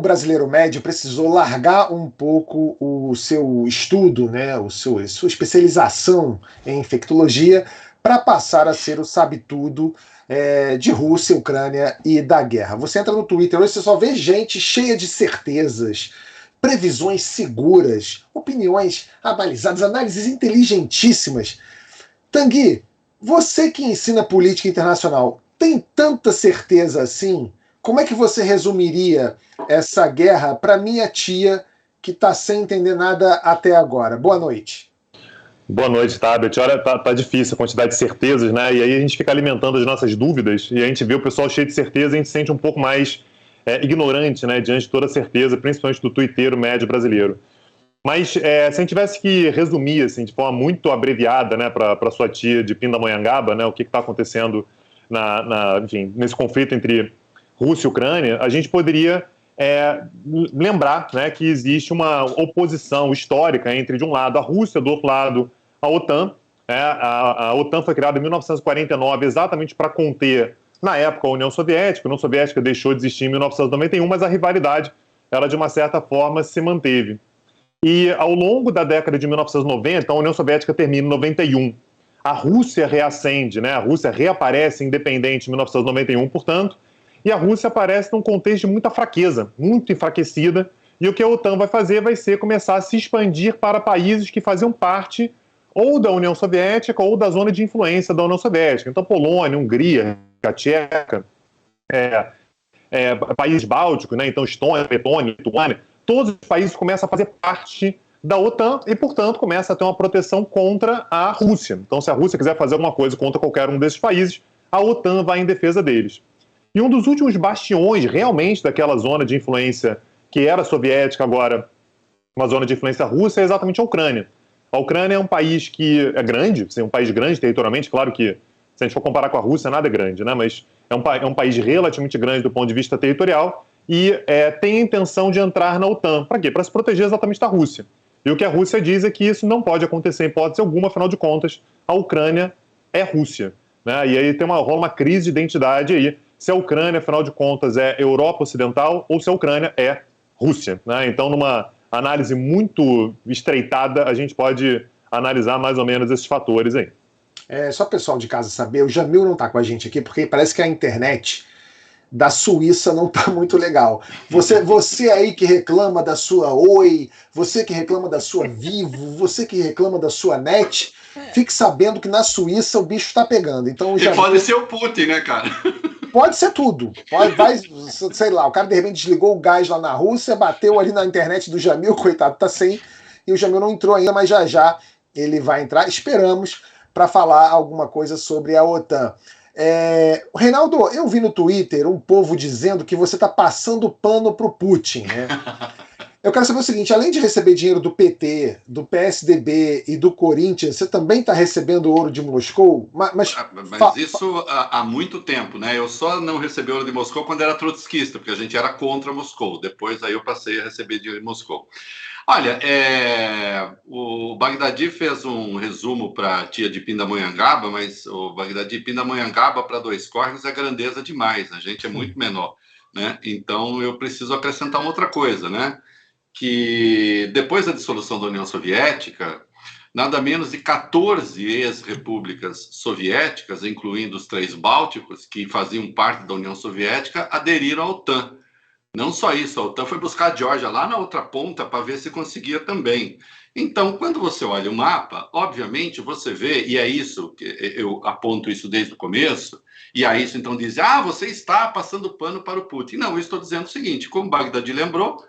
brasileiro médio precisou largar um pouco o seu estudo, né, sua especialização em infectologia, para passar a ser o sabe-tudo de Rússia, Ucrânia e da guerra. Você entra no Twitter hoje, você só vê gente cheia de certezas, previsões seguras, opiniões abalizadas, análises inteligentíssimas. Tanguy, você que ensina política internacional, tem tanta certeza assim? Como é que você resumiria essa guerra para minha tia que está sem entender nada até agora? Boa noite. Boa noite, Tabet. Olha, tá difícil a quantidade de certezas, né? E aí a gente fica alimentando as nossas dúvidas e a gente vê o pessoal cheio de certeza e a gente se sente um pouco mais ignorante, né? Diante de toda a certeza, principalmente do tuiteiro médio brasileiro. Mas se a gente tivesse que resumir, assim, de forma muito abreviada, né, para sua tia de Pindamonhangaba, né, o que está acontecendo enfim, nesse conflito entre Rússia e Ucrânia, a gente poderia lembrar, né, que existe uma oposição histórica entre, de um lado, a Rússia, do outro lado, a OTAN. A OTAN foi criada em 1949 exatamente para conter, na época, a União Soviética. A União Soviética deixou de existir em 1991, mas a rivalidade, ela, de uma certa forma, se manteve. E ao longo da década de 1990, a União Soviética termina em 91. A Rússia reacende, né? A Rússia reaparece independente em 1991, portanto, e a Rússia aparece num contexto de muita fraqueza, muito enfraquecida, e o que a OTAN vai fazer vai ser começar a se expandir para países que faziam parte ou da União Soviética ou da zona de influência da União Soviética. Então, Polônia, Hungria, República Tcheca, países bálticos, né? Então Estônia, Letônia, Lituânia, todos os países começam a fazer parte da OTAN e, portanto, começa a ter uma proteção contra a Rússia. Então, se a Rússia quiser fazer alguma coisa contra qualquer um desses países, a OTAN vai em defesa deles. E um dos últimos bastiões, realmente, daquela zona de influência que era soviética, agora uma zona de influência russa, é exatamente a Ucrânia. A Ucrânia é um país que é grande, é um país grande territorialmente, claro que, se a gente for comparar com a Rússia, nada é grande, né? Mas é um país relativamente grande do ponto de vista territorial e tem a intenção de entrar na OTAN. Para quê? Para se proteger exatamente da Rússia. E o que a Rússia diz é que isso não pode acontecer em hipótese alguma, afinal de contas, a Ucrânia é Rússia, né? E aí rola uma crise de identidade aí, se a Ucrânia, afinal de contas, é Europa Ocidental ou se a Ucrânia é Rússia, né? Então, numa análise muito estreitada, a gente pode analisar mais ou menos esses fatores aí. Só o pessoal de casa saber, o Jamil não está com a gente aqui, porque parece que a internet da Suíça não está muito legal. Você aí que reclama da sua Oi, você que reclama da sua Vivo, você que reclama da sua NET, fique sabendo que na Suíça o bicho está pegando. Então, e pode ser o Putin, né, cara? Pode ser tudo. Sei lá, o cara de repente desligou o gás lá na Rússia, bateu ali na internet do Jamil, coitado, tá sem, e o Jamil não entrou ainda, mas já ele vai entrar, esperamos, para falar alguma coisa sobre a OTAN. Reinaldo, eu vi no Twitter um povo dizendo que você está passando pano pro Putin, né? Eu quero saber o seguinte, além de receber dinheiro do PT, do PSDB e do Corinthians, você também está recebendo ouro de Moscou? Mas isso há muito tempo, né? Eu só não recebi ouro de Moscou quando era trotskista, porque a gente era contra Moscou. Depois aí eu passei a receber dinheiro de Moscou. Olha, o Bagdadi fez um resumo para a tia de Pindamonhangaba, mas o Bagdadi Pindamonhangaba para Dois Córregos é grandeza demais, a gente é muito menor, né? Então eu preciso acrescentar uma outra coisa, né? Que depois da dissolução da União Soviética, nada menos de 14 ex-repúblicas soviéticas, incluindo os 3 bálticos, que faziam parte da União Soviética, aderiram à OTAN. Não só isso, a OTAN foi buscar a Geórgia lá na outra ponta para ver se conseguia também. Então, quando você olha o mapa, obviamente você vê, e é isso, eu aponto isso desde o começo, e a isso então diz, você está passando pano para o Putin. Não, eu estou dizendo o seguinte, como Bagdadi lembrou,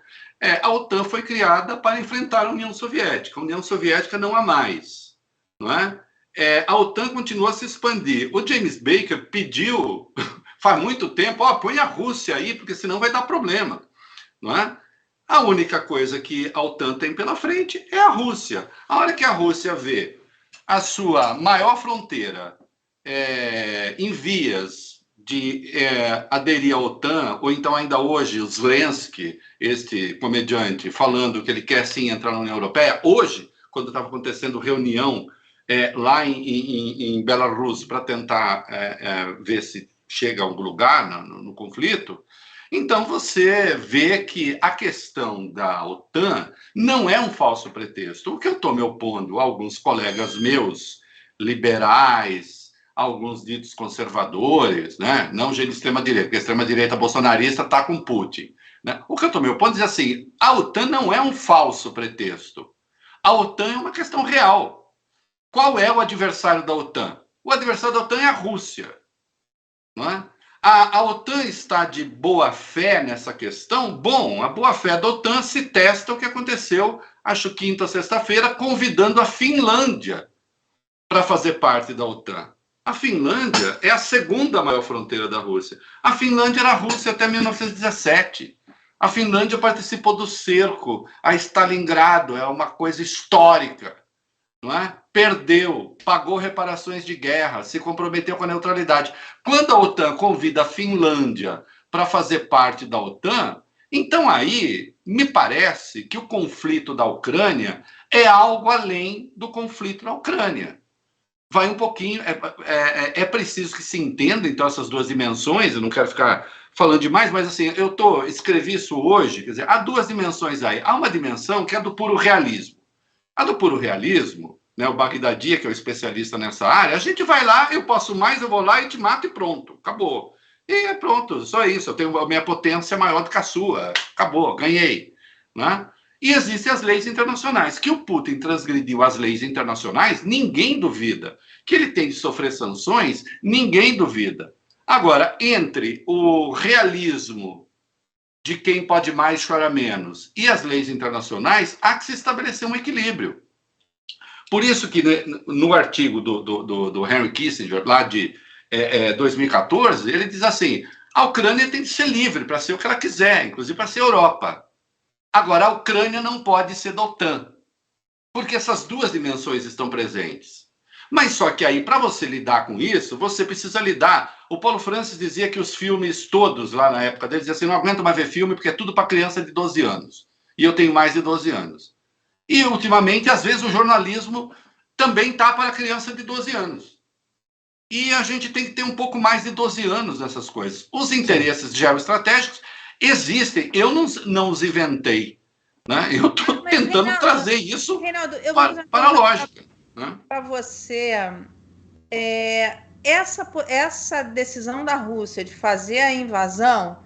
a OTAN foi criada para enfrentar a União Soviética. A União Soviética não há mais, não é? A OTAN continua a se expandir. O James Baker pediu, faz muito tempo, põe a Rússia aí, porque senão vai dar problema, não é? A única coisa que a OTAN tem pela frente é a Rússia. A hora que a Rússia vê a sua maior fronteira em vias de aderir à OTAN, ou então ainda hoje o Zelensky, este comediante, falando que ele quer sim entrar na União Europeia, hoje, quando estava acontecendo reunião lá em Belarus para tentar ver se chega a algum lugar no conflito, Então você vê que a questão da OTAN não é um falso pretexto. O que eu estou me opondo a alguns colegas meus, liberais, alguns ditos conservadores, né? Não gente de extrema-direita, porque a extrema-direita bolsonarista está com Putin. Né? O que eu estou me opondo é dizer assim, a OTAN não é um falso pretexto. A OTAN é uma questão real. Qual é o adversário da OTAN? O adversário da OTAN é a Rússia. Não é? A OTAN está de boa fé nessa questão? Bom, a boa fé da OTAN se testa o que aconteceu, acho, quinta ou sexta-feira, convidando a Finlândia para fazer parte da OTAN. A Finlândia é a segunda maior fronteira da Rússia. A Finlândia era a Rússia até 1917. A Finlândia participou do cerco a Stalingrado, é uma coisa histórica. Não é? Perdeu, pagou reparações de guerra, se comprometeu com a neutralidade. Quando a OTAN convida a Finlândia para fazer parte da OTAN, então aí me parece que o conflito da Ucrânia é algo além do conflito na Ucrânia. Vai um pouquinho, é preciso que se entenda, então, essas duas dimensões, eu não quero ficar falando demais, mas assim, escrevi isso hoje, quer dizer, há duas dimensões aí. Há uma dimensão que é do puro realismo. A do puro realismo, né, o Bagdadi, que é o especialista nessa área, a gente vai lá, eu posso mais, eu vou lá e te mato e pronto, acabou. E é pronto, só isso, eu tenho a minha potência maior do que a sua, acabou, ganhei. Né? E existem as leis internacionais. Que o Putin transgrediu as leis internacionais, ninguém duvida. Que ele tem de sofrer sanções, ninguém duvida. Agora, entre o realismo de quem pode mais chora menos e as leis internacionais, há que se estabelecer um equilíbrio. Por isso que no artigo do Henry Kissinger, lá de 2014, ele diz assim, a Ucrânia tem de ser livre para ser o que ela quiser, inclusive para ser Europa. Agora, a Ucrânia não pode ser da OTAN, porque essas duas dimensões estão presentes. Mas só que aí, para você lidar com isso, você precisa lidar. O Paulo Francis dizia que os filmes todos, lá na época dele, dizia assim, não aguento mais ver filme porque é tudo para criança de 12 anos. E eu tenho mais de 12 anos. E, ultimamente, às vezes, o jornalismo também está para criança de 12 anos. E a gente tem que ter um pouco mais de 12 anos nessas coisas. Os interesses geoestratégicos existem. Eu não os inventei. Né? Eu estou tentando Reinaldo, trazer isso Reinaldo, para a lógica. Para você, essa decisão da Rússia de fazer a invasão,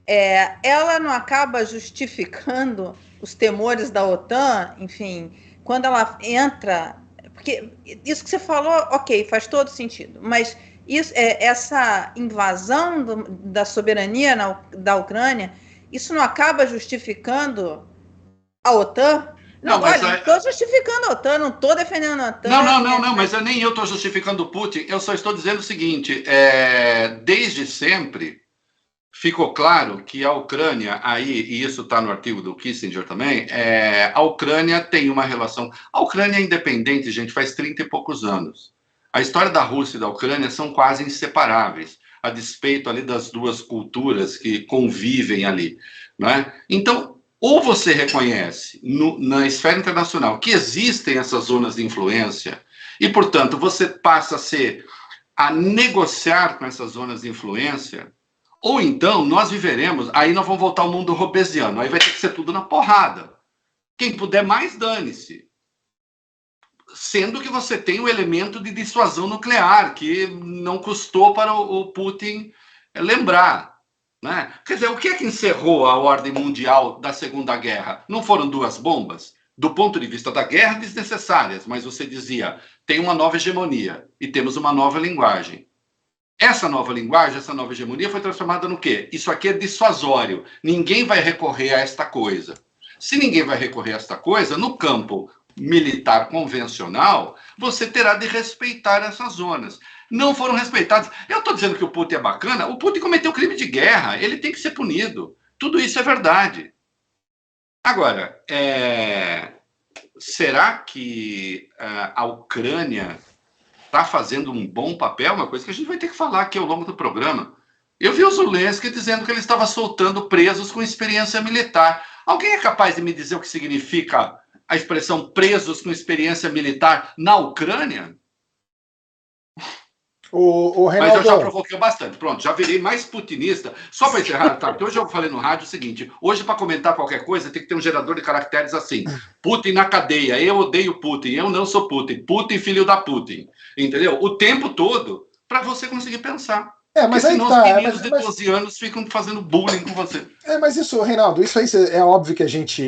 ela não acaba justificando os temores da OTAN, enfim, quando ela entra... Porque isso que você falou, ok, faz todo sentido, mas essa invasão da soberania da Ucrânia, isso não acaba justificando a OTAN? Não estou justificando a OTAN, não estou defendendo a OTAN. Não, mas nem eu estou justificando o Putin, eu só estou dizendo o seguinte, desde sempre ficou claro que a Ucrânia, aí, e isso está no artigo do Kissinger também, a Ucrânia tem uma relação... A Ucrânia é independente, gente, faz 30 e poucos anos. A história da Rússia e da Ucrânia são quase inseparáveis, a despeito ali das duas culturas que convivem ali. Né? Então, ou você reconhece na esfera internacional que existem essas zonas de influência e, portanto, você passa a negociar com essas zonas de influência, ou então nós viveremos, aí nós vamos voltar ao mundo robesiano, aí vai ter que ser tudo na porrada. Quem puder mais, dane-se. Sendo que você tem o elemento de dissuasão nuclear, que não custou para o Putin lembrar. Né? Quer dizer, o que é que encerrou a ordem mundial da Segunda Guerra? Não foram duas bombas? Do ponto de vista da guerra, desnecessárias, mas você dizia, tem uma nova hegemonia e temos uma nova linguagem. Essa nova linguagem, essa nova hegemonia foi transformada no quê? Isso aqui é dissuasório. Ninguém vai recorrer a esta coisa. Se ninguém vai recorrer a esta coisa, no campo militar convencional, você terá de respeitar essas zonas. Não foram respeitadas. Eu estou dizendo que o Putin é bacana. O Putin cometeu crime de guerra. Ele tem que ser punido. Tudo isso é verdade. Agora, será que a Ucrânia está fazendo um bom papel? Uma coisa que a gente vai ter que falar aqui ao longo do programa. Eu vi o Zelensky dizendo que ele estava soltando presos com experiência militar. Alguém é capaz de me dizer o que significa a expressão presos com experiência militar na Ucrânia? Reinaldo... Mas eu já provoquei bastante. Pronto, já virei mais putinista. Só para encerrar, tá? Porque hoje eu falei no rádio o seguinte: hoje, para comentar qualquer coisa, tem que ter um gerador de caracteres assim. Putin na cadeia, eu odeio Putin, eu não sou Putin. Putin, filho da Putin. Entendeu? O tempo todo, para você conseguir pensar. Mas porque aí senão tá, os meninos de 12 anos ficam fazendo bullying com você. Mas isso, Reinaldo, isso aí é óbvio que a gente...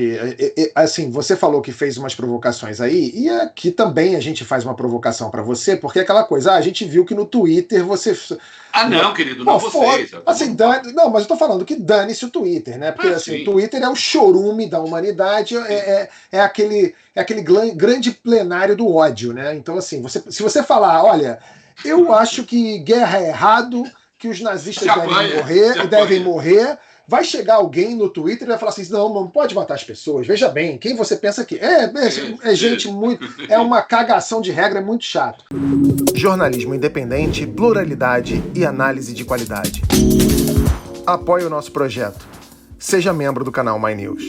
Assim, você falou que fez umas provocações aí, e aqui também a gente faz uma provocação para você, porque é aquela coisa, a gente viu que no Twitter você... Não, querido, não vocês. Assim, não, mas eu tô falando que dane-se o Twitter, né? Porque assim, o Twitter é o chorume da humanidade, é aquele grande plenário do ódio, né? Então, assim, se você falar, olha, eu acho que guerra é errado, que os nazistas devem morrer, vai chegar alguém no Twitter e vai falar assim, não pode matar as pessoas, veja bem, quem você pensa que é gente muito... É uma cagação de regra, é muito chato. Jornalismo independente, pluralidade e análise de qualidade. Apoie o nosso projeto. Seja membro do canal My News.